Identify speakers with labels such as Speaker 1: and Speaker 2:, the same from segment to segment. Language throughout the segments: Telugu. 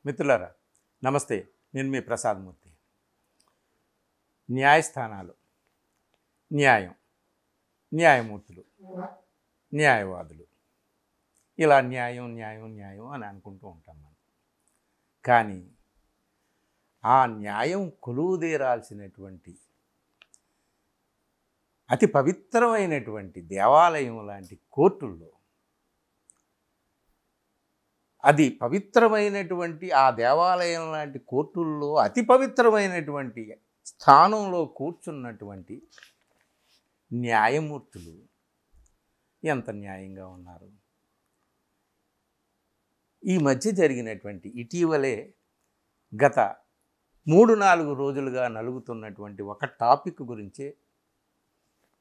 Speaker 1: మిత్రులారా నమస్తే. నేను మీ ప్రసాదమూర్తి. న్యాయస్థానాలు, న్యాయం, న్యాయమూర్తులు, న్యాయవాదులు, ఇలా న్యాయం న్యాయం న్యాయం అని అనుకుంటూ ఉంటాం మనం. కానీ ఆ న్యాయం కొలువుదీరాల్సినటువంటి అతి పవిత్రమైనటువంటి దేవాలయం లాంటి కోర్టుల్లో అది పవిత్రమైనటువంటి ఆ దేవాలయం లాంటి కోర్టుల్లో అతి పవిత్రమైనటువంటి స్థానంలో కూర్చున్నటువంటి న్యాయమూర్తులు ఎంత న్యాయంగా ఉన్నారు. ఈ మధ్య జరిగినటువంటి ఇటీవలే గత 3-4 రోజులుగా నలుగుతున్నటువంటి ఒక టాపిక్ గురించే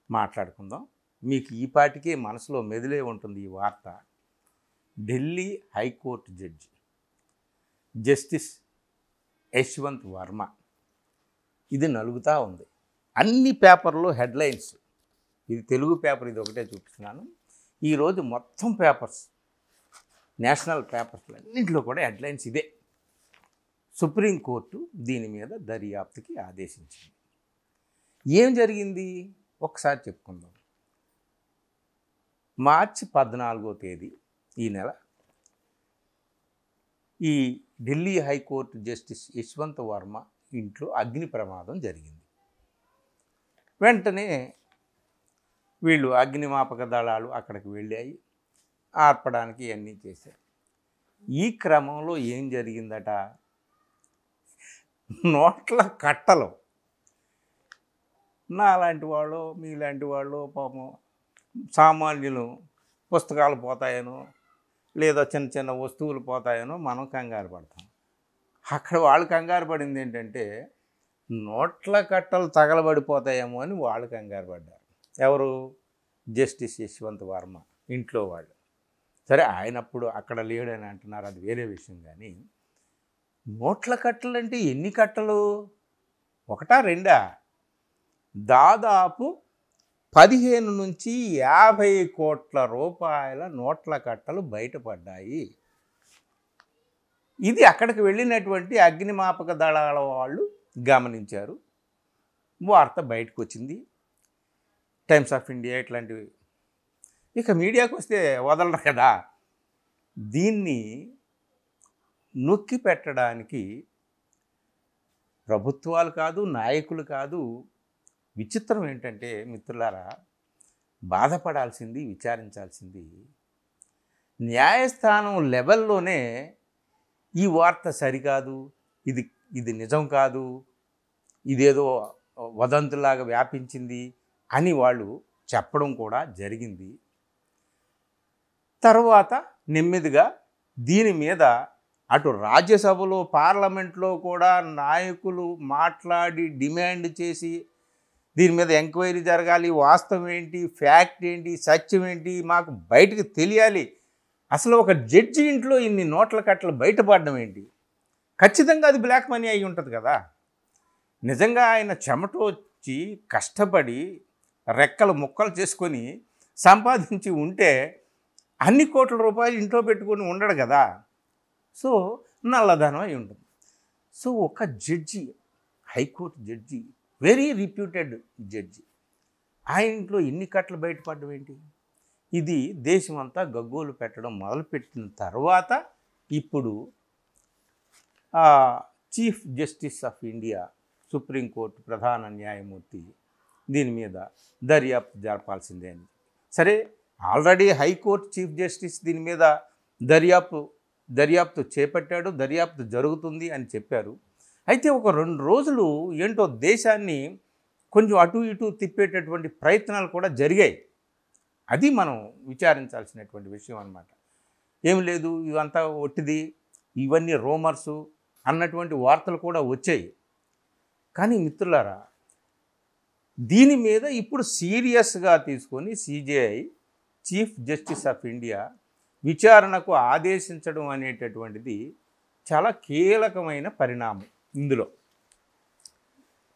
Speaker 1: మాట్లాడుకుందాం. మీకు ఈపాటికే మనసులో మెదిలే ఉంటుంది ఈ వార్త. Delhi high court judge justice Yashwant Varma, ఇది నలుగుతూ ఉంది. అన్ని పేపర్లో హెడ్లైన్స్, ఇది తెలుగు పేపర్, ఇది ఒకటే చూపిస్తున్నాను. ఈరోజు మొత్తం పేపర్స్, నేషనల్ పేపర్స్ అన్నింటిలో కూడా హెడ్లైన్స్ ఇదే. సుప్రీంకోర్టు దీని మీద దర్యాప్తుకి ఆదేశించింది. ఏం జరిగింది ఒకసారి చెప్పుకుందాం. మార్చి 14వ తేదీ ఈ నెల ఈ ఢిల్లీ హైకోర్టు జస్టిస్ యశ్వంత్ వర్మ ఇంట్లో అగ్ని ప్రమాదం జరిగింది. వెంటనే వీళ్ళు అగ్నిమాపక దళాలు అక్కడికి వెళ్ళాయి, ఆర్పడానికి అన్నీ చేశారు. ఈ క్రమంలో ఏం జరిగిందట, నోట్ల కట్టలు, నాలాంటి వాళ్ళు మీలాంటి వాళ్ళు పాపం సామాన్యులు పుస్తకాలు పోతాయనో లేదా చిన్న చిన్న వస్తువులు పోతాయనో మనం కంగారు పడతాం. అక్కడ వాళ్ళు కంగారు పడింది ఏంటంటే నోట్ల కట్టలు తగలబడిపోతాయేమో అని వాళ్ళు కంగారు పడ్డారు. ఎవరు? జస్టిస్ యశ్వంత్ వర్మ ఇంట్లో వాళ్ళు. సరే, ఆయన అప్పుడు అక్కడ లేడని అంటున్నారు, అది వేరే విషయం. కానీ నోట్ల కట్టలు అంటే ఎన్ని కట్టలు? ఒకటా రెండా? దాదాపు 15 నుంచి 50 కోట్ల రూపాయల నోట్ల కట్టలు బయటపడ్డాయి. ఇది అక్కడికి వెళ్ళినటువంటి అగ్నిమాపక దళాల వాళ్ళు గమనించారు. వార్త బయటకు వచ్చింది. టైమ్స్ ఆఫ్ ఇండియా ఇట్లాంటివి. ఇక మీడియాకు వస్తే వదలరు కదా. దీన్ని నొక్కి పెట్టడానికి ప్రభుత్వాలు కాదు, నాయకులు కాదు. విచిత్రం ఏంటంటే మిత్రులారా, బాధపడాల్సింది, విచారించాల్సింది న్యాయస్థానం లెవెల్లోనే ఈ వార్త సరికాదు, ఇది నిజం కాదు, ఇదేదో వదంతులాగా వ్యాపించింది అని వాళ్ళు చెప్పడం కూడా జరిగింది. తర్వాత నెమ్మదిగా దీని మీద అటు రాజ్యసభలో, పార్లమెంట్లో కూడా నాయకులు మాట్లాడి డిమాండ్ చేసి దీని మీద ఎంక్వైరీ జరగాలి, వాస్తవం ఏంటి, ఫ్యాక్ట్ ఏంటి, సత్యం ఏంటి, మాకు బయటకు తెలియాలి. అసలు ఒక జడ్జి ఇంట్లో ఇన్ని నోట్ల కట్టలు బయటపడడం ఏంటి? ఖచ్చితంగా అది బ్లాక్ మనీ అయి ఉంటుంది కదా. నిజంగా ఆయన చెమటోచ్చి కష్టపడి రెక్కలు ముక్కలు చేసుకొని సంపాదించి ఉంటే అన్ని కోట్ల రూపాయలు ఇంట్లో పెట్టుకొని ఉండడు కదా. సో నల్లధనం అయి ఉంటుంది. సో ఒక judge, high court judge, very reputed judge, ఆ ఇంట్లో ఎన్ని కట్టలు బయటపడడం ఏంటి? ఇది దేశమంతా గగ్గోలు పెట్టడం మొదలుపెట్టిన తర్వాత ఇప్పుడు chief justice of India, supreme court ప్రధాన న్యాయమూర్తి దీని మీద దర్యాప్తు జరపాల్సిందే అని. సరే, ఆల్రెడీ హైకోర్టు చీఫ్ జస్టిస్ దీని మీద దర్యాప్తు చేపట్టాడు, దర్యాప్తు జరుగుతుంది అని చెప్పారు. అయితే ఒక 2 రోజులు ఏంటో దేశాన్ని కొంచెం అటు ఇటు తిప్పేటటువంటి ప్రయత్నాలు కూడా జరిగాయి. అది మనం విచారించాల్సినటువంటి విషయం అన్నమాట. ఏం లేదు, ఇవంతా ఒట్టిది, ఇవన్నీ రూమర్సు అన్నటువంటి వార్తలు కూడా వచ్చాయి. కానీ మిత్రులారా, దీని మీద ఇప్పుడు సీరియస్గా తీసుకొని CJI, chief justice of India విచారణకు ఆదేశించడం అనేటటువంటిది చాలా కీలకమైన పరిణామం ఇందులో.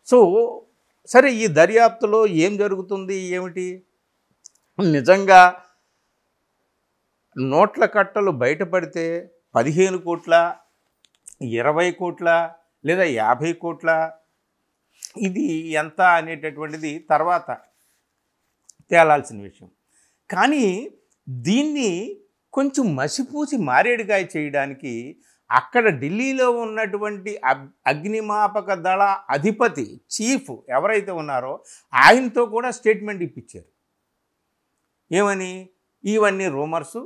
Speaker 1: సో సరే, ఈ దర్యాప్తులో ఏం జరుగుతుంది ఏమిటి? నిజంగా నోట్ల కట్టలు బయటపడితే 15 కోట్ల 20 కోట్ల లేదా 50 కోట్ల, ఇది ఎంత అనేటటువంటిది తర్వాత తేలాల్సిన విషయం. కానీ దీన్ని కొంచెం మసిపూసి మారేడుకాయ చేయడానికి అక్కడ ఢిల్లీలో ఉన్నటువంటి అగ్నిమాపక దళ అధిపతి చీఫ్ ఎవరైతే ఉన్నారో ఆయనతో కూడా స్టేట్మెంట్ ఇప్పించారు. ఏమని? ఇవన్నీ రూమర్సు,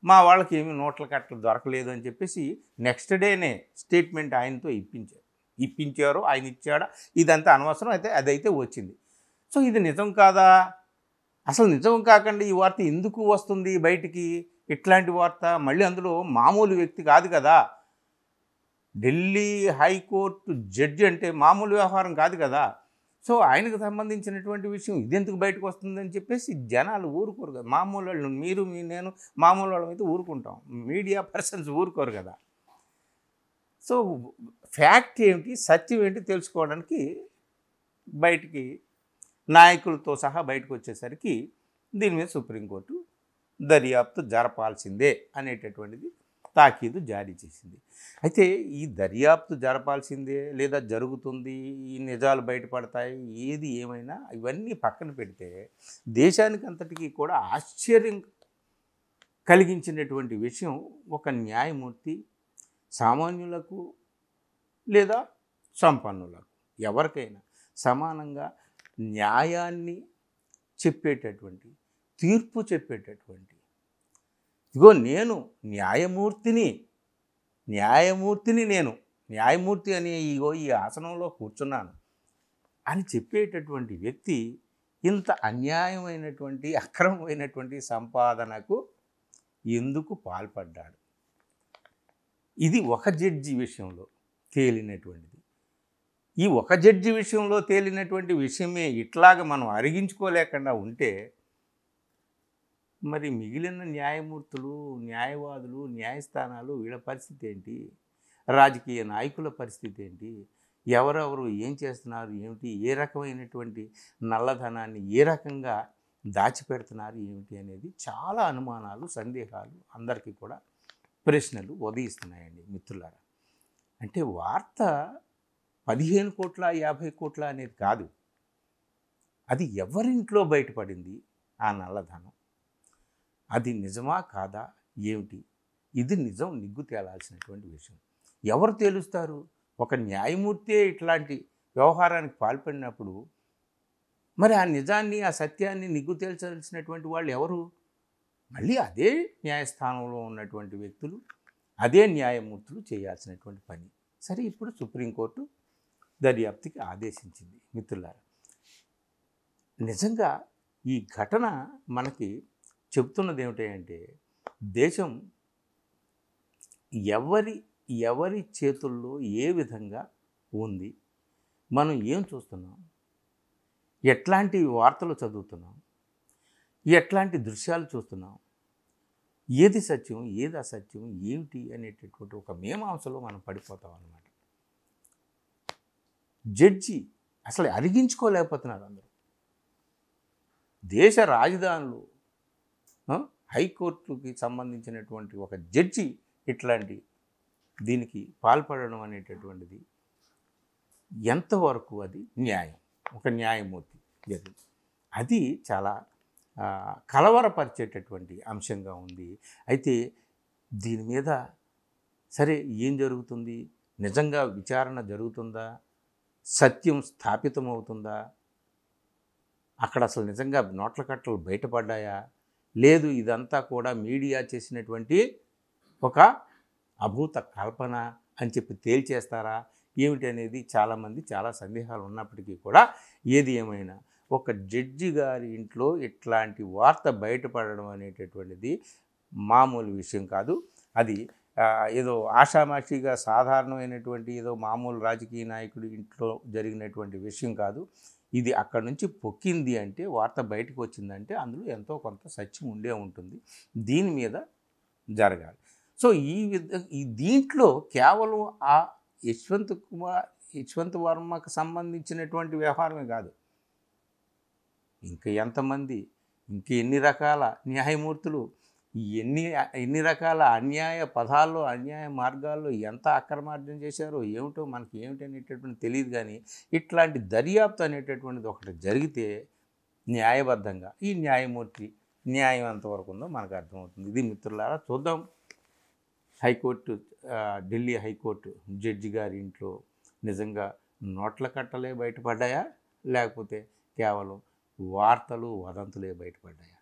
Speaker 1: మా వాళ్ళకి ఏమీ నోట్ల కట్టలు దొరకలేదు అని చెప్పేసి నెక్స్ట్ డేనే స్టేట్మెంట్ ఆయనతో ఇప్పించారు. ఆయన ఇచ్చాడా ఇదంతా అనవసరం, అయితే అదైతే వచ్చింది. సో ఇది నిజం కాదా? అసలు నిజం కాకుండా ఈ వార్త ఎందుకు వస్తుంది బయటికి? ఇట్లాంటి వార్త మళ్ళీ అందులో మామూలు వ్యక్తి కాదు కదా, ఢిల్లీ హైకోర్టు జడ్జి అంటే మామూలు వ్యవహారం కాదు కదా. సో ఆయనకు సంబంధించినటువంటి విషయం ఇదెందుకు బయటకు వస్తుందని చెప్పేసి జనాలు ఊరుకోరు కదా. మామూలు వాళ్ళు, మీరు నేను మామూలు వాళ్ళం అయితే ఊరుకుంటాం, మీడియా పర్సన్స్ ఊరుకోరు కదా. సో ఫ్యాక్ట్ ఏమిటి, సత్యం ఏంటి తెలుసుకోవడానికి బయటికి నాయకులతో సహా బయటకు వచ్చేసరికి దీని మీద సుప్రీంకోర్టు దర్యాప్తు జరపాల్సిందే అనేటటువంటిది తాకీదు జారీ చేసింది. అయితే ఈ దర్యాప్తు జరపాల్సిందే లేదా జరుగుతుంది, ఈ నిజాలు బయటపడతాయి, ఏది ఏమైనా ఇవన్నీ పక్కన పెడితే దేశానికి అంతటికీ కూడా ఆశ్చర్యం కలిగించినటువంటి విషయం, ఒక న్యాయమూర్తి సామాన్యులకు లేదా సంపన్నులకు ఎవరికైనా సమానంగా న్యాయాన్ని చెప్పేటటువంటి, తీర్పు చెప్పేటటువంటి, ఇగో నేను న్యాయమూర్తిని నేను న్యాయమూర్తి అనే ఇగో ఈ ఆసనంలో కూర్చున్నాను అని చెప్పేటటువంటి వ్యక్తి ఇంత అన్యాయమైనటువంటి అక్రమమైనటువంటి సంపాదనకు ఎందుకు పాల్పడ్డాడు? ఇది ఒక జడ్జి విషయంలో తేలినటువంటిది. ఈ ఒక జడ్జి విషయంలో తేలినటువంటి విషయమే ఇట్లాగ మనం అరిగించుకోలేకుండా ఉంటే మరి మిగిలిన న్యాయమూర్తులు, న్యాయవాదులు, న్యాయస్థానాలు వీళ్ళ పరిస్థితి ఏంటి? రాజకీయ నాయకుల పరిస్థితి ఏంటి? ఎవరెవరు ఏం చేస్తున్నారు ఏమిటి? ఏ రకమైనటువంటి నల్లధనాన్ని ఏ రకంగా దాచిపెడుతున్నారు ఏమిటి అనేది చాలా అనుమానాలు, సందేహాలు, అందరికీ కూడా ప్రశ్నలు ఉదయిస్తున్నాయండి మిత్రులారా. అంటే వార్త 15 కోట్ల 50 కోట్ల అనేది కాదు, అది ఎవరింట్లో బయటపడింది ఆ నల్లధనం, అది నిజమా కాదా ఏమిటి? ఇది నిజం నిగ్గు తేలాల్సినటువంటి విషయం. ఎవరు తేలుస్తారు? ఒక న్యాయమూర్తే ఇట్లాంటి వ్యవహారానికి పాల్పడినప్పుడు మరి ఆ నిజాన్ని, ఆ సత్యాన్ని నిగ్గు తేల్చాల్సినటువంటి వాళ్ళు ఎవరు? మళ్ళీ అదే న్యాయస్థానంలో ఉన్నటువంటి వ్యక్తులు, అదే న్యాయమూర్తులు చేయాల్సినటువంటి పని. సరే, ఇప్పుడు సుప్రీంకోర్టు దర్యాప్తుకి ఆదేశించింది. మిత్రులారా, నిజంగా ఈ ఘటన మనకి చెప్తున్నది ఏమిటంటే దేశం ఎవరి చేతుల్లో ఏ విధంగా ఉంది, మనం ఏం చూస్తున్నాం, ఎట్లాంటి వార్తలు చదువుతున్నాం, ఎట్లాంటి దృశ్యాలు చూస్తున్నాం, ఏది సత్యం ఏది అసత్యం ఏమిటి అనేటటువంటి ఒక మీమాంసలో మనం పడిపోతాం అన్నమాట. జడ్జి అసలు అరిగించుకోలేకపోతున్నారు అందరూ. దేశ రాజధానులు, హైకోర్టుకి సంబంధించినటువంటి ఒక జడ్జి ఇట్లాంటి దీనికి పాల్పడడం అనేటటువంటిది ఎంతవరకు అది న్యాయం? ఒక న్యాయమూర్తి అది చాలా కలవరపరిచేటటువంటి అంశంగా ఉంది. అయితే దీని మీద సరే ఏం జరుగుతుంది? నిజంగా విచారణ జరుగుతుందా? సత్యం స్థాపితమవుతుందా? అక్కడ అసలు నిజంగా నోట్ల కట్టలు బయటపడ్డాయా? లేదు ఇదంతా కూడా మీడియా చేసినటువంటి ఒక అభూత కల్పన అని చెప్పి తేల్చేస్తారా ఏమిటి అనేది చాలామంది చాలా సందేహాలు ఉన్నప్పటికీ కూడా ఏది ఏమైనా ఒక జడ్జి గారి ఇంట్లో ఇట్లాంటి వార్త బయటపడడం అనేటటువంటిది మామూలు విషయం కాదు. అది ఏదో ఆషామాషిగా సాధారణమైనటువంటి ఏదో మామూలు రాజకీయ నాయకుడి ఇంట్లో జరిగినటువంటి విషయం కాదు. ఇది అక్కడి నుంచి పొక్కింది అంటే, వార్త బయటకు వచ్చిందంటే అందులో ఎంతో కొంత సత్యం ఉండే ఉంటుంది. దీని మీద జరగాలి. సో ఈ దీంట్లో కేవలం ఆ యశ్వంత్ వర్మకు సంబంధించినటువంటి వ్యవహారమే కాదు, ఇంకా ఎంతమంది, ఇంక ఎన్ని రకాల న్యాయమూర్తులు ఎన్ని ఎన్ని రకాల అన్యాయ పదాల్లో, అన్యాయ మార్గాల్లో ఎంత అక్రమార్జన చేశారో ఏమిటో మనకి ఏమిటి అనేటటువంటి తెలియదు. కానీ ఇట్లాంటి దర్యాప్తు అనేటటువంటిది ఒకటి జరిగితే న్యాయబద్ధంగా ఈ న్యాయమూర్తి న్యాయం ఎంతవరకు ఉందో మనకు అర్థమవుతుంది. ఇది మిత్రులారా చూద్దాం. హైకోర్టు ఢిల్లీ హైకోర్టు జడ్జి గారి ఇంట్లో నిజంగా నోట్ల కట్టలే బయటపడ్డాయా, లేకపోతే కేవలం వార్తలు వదంతులే బయటపడ్డాయా?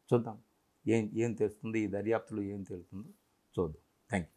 Speaker 1: చూద్దాం ఏం ఏం తెలుస్తుంది, ఈ దర్యాప్తులో ఏం తెలుస్తుందో చూద్దాం. Thank you.